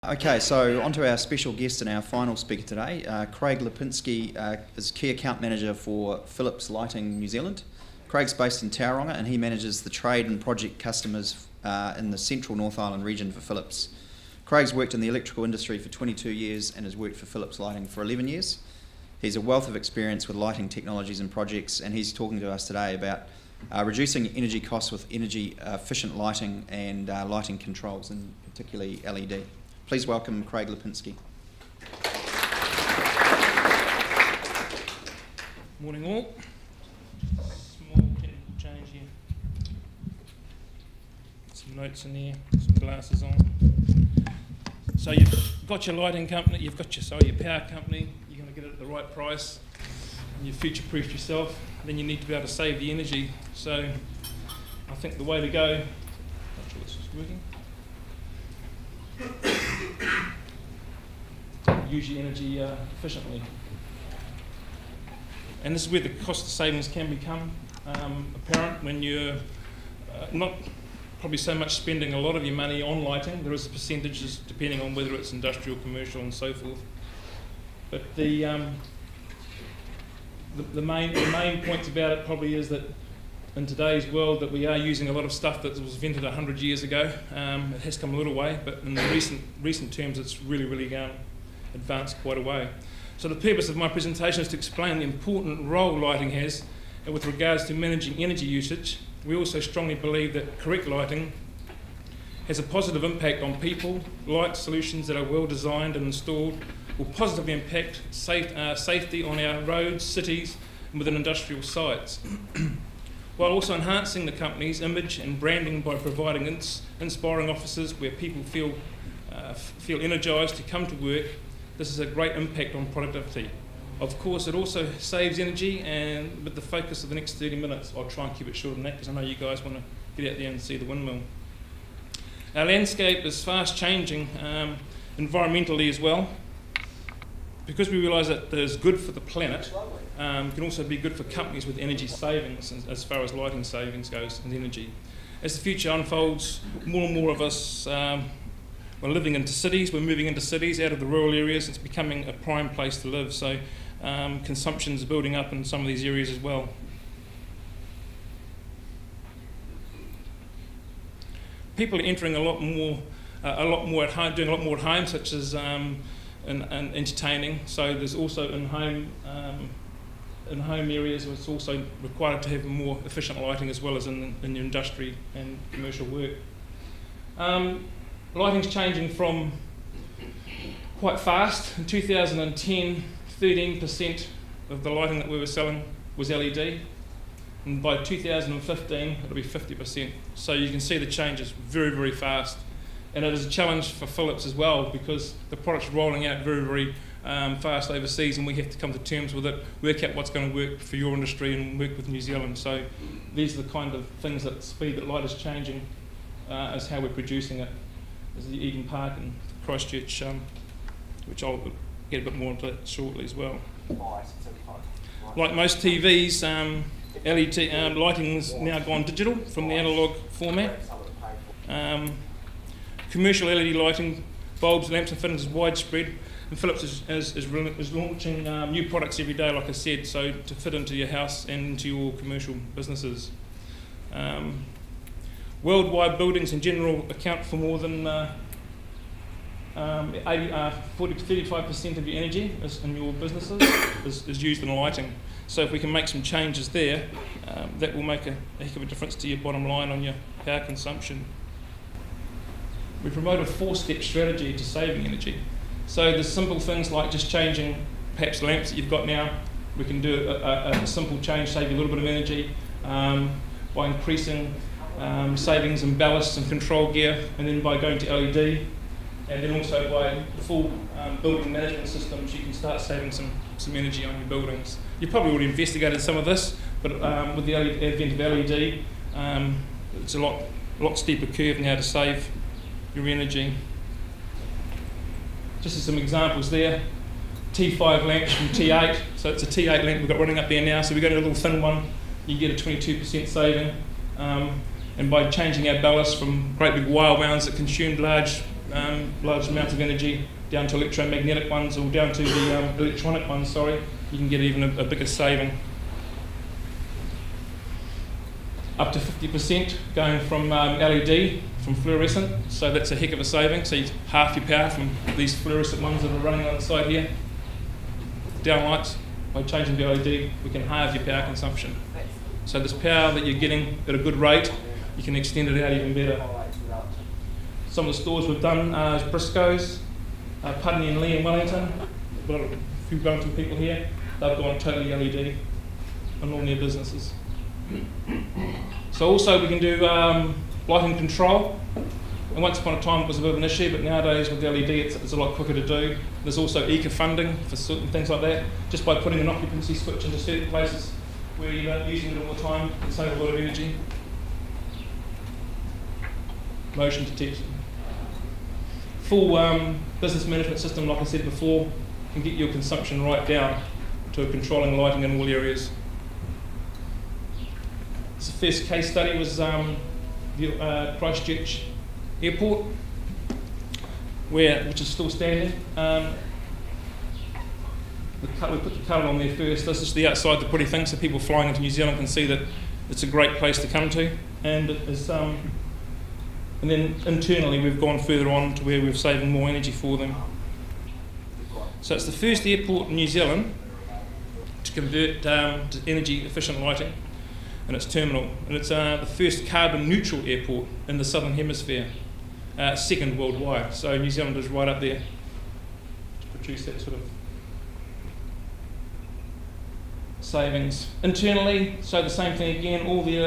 Okay, so on to our special guest and our final speaker today. Craig Lipinski is Key Account Manager for Philips Lighting New Zealand. Craig's based in Tauranga and he manages the trade and project customers in the central North Island region for Philips. Craig's worked in the electrical industry for 22 years and has worked for Philips Lighting for 11 years. He's a wealth of experience with lighting technologies and projects, and he's talking to us today about reducing energy costs with energy efficient lighting and lighting controls, and particularly LED. Please welcome Craig Lipinski. Morning all. Small technical change here. Some notes in there, some glasses on. So you've got your lighting company, you've got your power company, you're going to get it at the right price, and you've future-proofed yourself, then you need to be able to save the energy. So I think the way to go, not sure this is working, use your energy efficiently. And this is where the cost of savings can become apparent when you're not probably so much spending a lot of your money on lighting. There is percentages depending on whether it's industrial, commercial and so forth. But the main points about it probably is that in today's world that we are using a lot of stuff that was invented 100 years ago. It has come a little way, but in the recent terms it's really advanced quite a way. So the purpose of my presentation is to explain the important role lighting has with regards to managing energy usage. We also strongly believe that correct lighting has a positive impact on people. Light solutions that are well designed and installed will positively impact safety on our roads, cities and within industrial sites, while also enhancing the company's image and branding by providing inspiring offices where people feel energised to come to work. This is a great impact on productivity. Of course, it also saves energy, and with the focus of the next 30 minutes, I'll try and keep it shorter than that because I know you guys want to get out there and see the windmill. Our landscape is fast changing environmentally as well. Because we realise that there's good for the planet, it can also be good for companies with energy savings as far as lighting savings goes and energy. As the future unfolds, more and more of us we're living into cities, we're moving into cities out of the rural areas. It's becoming a prime place to live, so consumption is building up in some of these areas as well. People are entering a lot more at home, doing a lot more at home, such as in entertaining. So there's also in home areas, it's also required to have more efficient lighting as well as in the industry and commercial work. Lighting's changing from quite fast. In 2010, 13% of the lighting that we were selling was LED, and by 2015 it'll be 50%. So you can see the changes very fast, and it is a challenge for Philips as well because the product's rolling out very fast overseas, and we have to come to terms with it, work out what's going to work for your industry and work with New Zealand. So these are the kind of things that the speed that light is changing is how we're producing it. There's the Eden Park and Christchurch, which I'll get a bit more into shortly as well. Like most TVs, LED lighting's now gone digital from the analogue format. Commercial LED lighting, bulbs, lamps and fittings is widespread, and Philips is launching new products every day, like I said, so to fit into your house and into your commercial businesses. Worldwide buildings in general account for more than 40 to 35% of your energy in your businesses is used in lighting. So if we can make some changes there, that will make a heck of a difference to your bottom line on your power consumption. We promote a 4-step strategy to saving energy. So there's simple things like just changing perhaps the lamps that you've got now. We can do a simple change, save you a little bit of energy by increasing savings in ballasts and control gear, and then by going to LED, and then also by full building management systems, you can start saving some energy on your buildings. You've probably already investigated some of this, but with the advent of LED, it's a lot steeper curve now to save your energy. Just as some examples there, T5 lamps from T8, so it's a T8 lamp we've got running up there now, so we've got a little thin one, you get a 22% saving. And by changing our ballast from great big wire wounds that consumed large large amounts of energy down to electromagnetic ones or down to the electronic ones, sorry, you can get even a bigger saving. Up to 50% going from LED, from fluorescent, so that's a heck of a saving. So you half your power from these fluorescent ones that are running on the side here. Downlights, by changing to LED, we can halve your power consumption. So this power that you're getting at a good rate, you can extend it out even better. Some of the stores we've done is Briscoe's, Putney and Lee in Wellington. We've got a few Wellington people here. They've gone totally LED on all their businesses. So also we can do lighting control. And once upon a time it was a bit of an issue, but nowadays with LED it's a lot quicker to do. There's also eco-funding for certain things like that. Just by putting an occupancy switch into certain places where you're not using it all the time, you save a lot of energy. Motion detection. Full business management system, like I said before, can get your consumption right down to controlling lighting in all areas. The first case study was the Christchurch Airport, which is still standing. We put the colour on there first. This is the outside, the pretty thing, so people flying into New Zealand can see that it's a great place to come to. And it is, and then internally we've gone further on to where we're saving more energy for them. So it's the first airport in New Zealand to convert to energy efficient lighting in its terminal, and it's the first carbon neutral airport in the southern hemisphere, second worldwide. So New Zealand is right up there to produce that sort of savings. Internally, so the same thing again, all the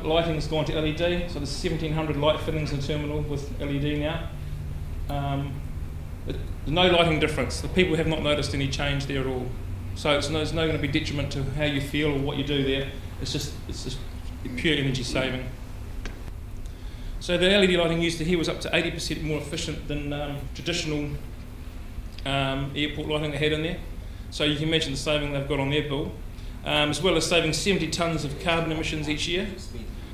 lighting has gone to LED, so there's 1,700 light fittings in the terminal with LED now. There's no lighting difference. The people have not noticed any change there at all. So there's no going to be detriment to how you feel or what you do there. It's just pure energy saving. So the LED lighting used here was up to 80% more efficient than traditional airport lighting they had in there. So you can imagine the saving they've got on their bill. As well as saving 70 tonnes of carbon emissions each year.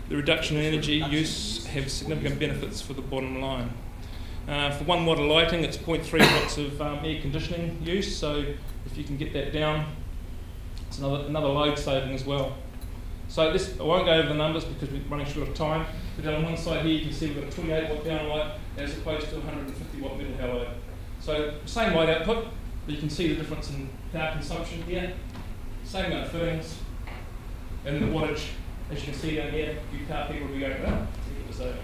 The reduction in energy use has significant benefits for the bottom line. For one watt of lighting, it's 0.3 watts of air conditioning use, so if you can get that down, it's another load saving as well. So this, I won't go over the numbers because we're running short of time, but on one side here you can see we've got a 28 watt downlight as opposed to 150 watt middle halide. So same light output, but you can see the difference in power consumption here. Same amount of fittings, and the wattage, as you can see down here, you car people will be going, oh, it was over.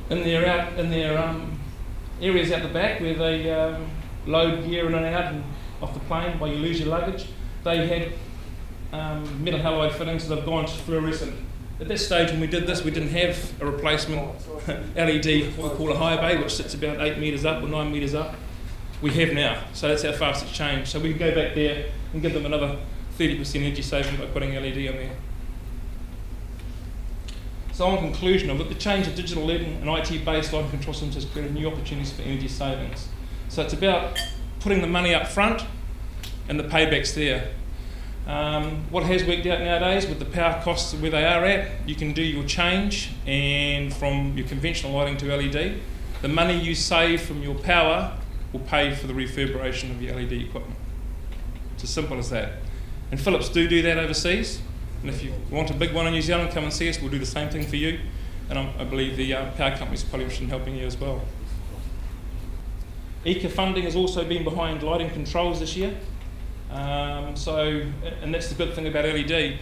In their areas out the back where they load gear in and out and off the plane while you lose your luggage, they had metal halide fittings that have gone to fluorescent. At this stage when we did this, we didn't have a replacement LED, what we call a high bay, which sits about 8 metres up or 9 metres up. We have now, so that's how fast it's changed. So we can go back there and give them another 30% energy saving by putting LED on there. So in conclusion, the change of digital LED and IT-based lighting control systems has created new opportunities for energy savings. So it's about putting the money up front and the payback's there. What has worked out nowadays with the power costs where they are at, you can do your change and from your conventional lighting to LED. The money you save from your power will pay for the refurbishment of your LED equipment. It's as simple as that. And Philips do that overseas. And if you want a big one in New Zealand, come and see us. We'll do the same thing for you. And I believe the power companies are probably interested in helping you as well. ECA funding has also been behind lighting controls this year. And that's the good thing about LED.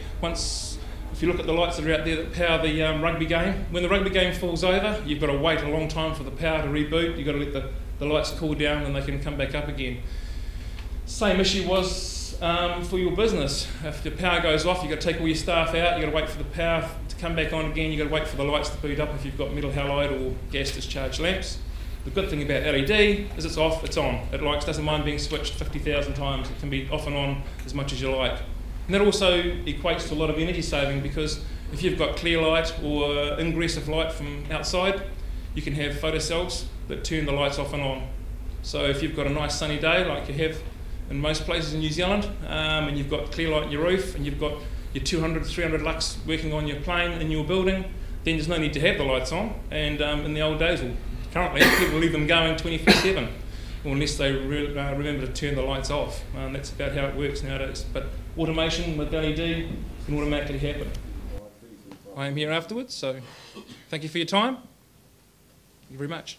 If you look at the lights that are out there that power the rugby game, when the rugby game falls over, you've got to wait a long time for the power to reboot. You've got to let the lights cool down and they can come back up again. Same issue was for your business. If the power goes off, you've got to take all your staff out, you've got to wait for the power to come back on again, you've got to wait for the lights to boot up if you've got metal halide or gas discharge lamps. The good thing about LED is it's off, it's on. It doesn't mind being switched 50,000 times. It can be off and on as much as you like. And that also equates to a lot of energy saving because if you've got clear light or ingress of light from outside, you can have photocells that turn the lights off and on. So if you've got a nice sunny day like you have in most places in New Zealand, and you've got clear light in your roof and you've got your 200, 300 lux working on your plane in your building, then there's no need to have the lights on. And in the old days, well, currently, people leave them going 24/7, or unless they remember to turn the lights off. That's about how it works nowadays. But automation with LED can automatically happen. I am here afterwards, so thank you for your time. Thank you very much.